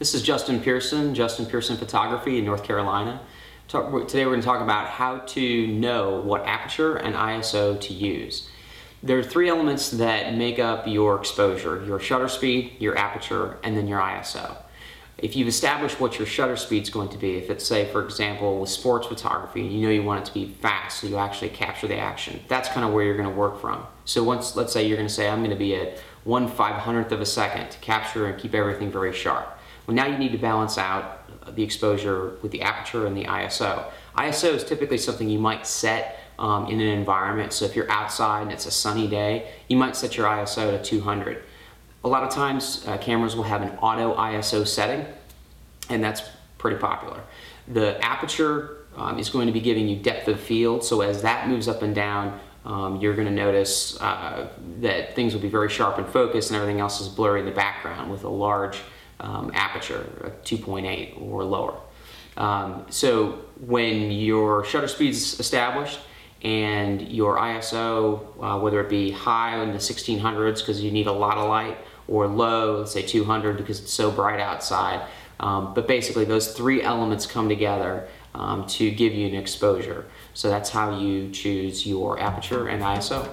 This is Justin Pearson Photography in North Carolina. Today we're going to talk about how to know what aperture and ISO to use. There are three elements that make up your exposure: your shutter speed, your aperture, and then your ISO. If you've established what your shutter speed is going to be, if it's, say, for example, with sports photography, you know you want it to be fast so you actually capture the action. That's kind of where you're going to work from. So let's say you're going to say, I'm going to be at 1/500th of a second to capture and keep everything very sharp. Well, now you need to balance out the exposure with the aperture and the ISO. ISO is typically something you might set in an environment. So if you're outside and it's a sunny day, you might set your ISO to 200. A lot of times cameras will have an auto ISO setting, and that's pretty popular. The aperture is going to be giving you depth of field, so as that moves up and down, you're going to notice that things will be very sharp and focused and everything else is blurry in the background with a large aperture, 2.8 or lower. So when your shutter speed is established and your ISO, whether it be high in the 1600s because you need a lot of light, or low, let's say 200 because it's so bright outside, but basically those three elements come together to give you an exposure. So that's how you choose your aperture and ISO.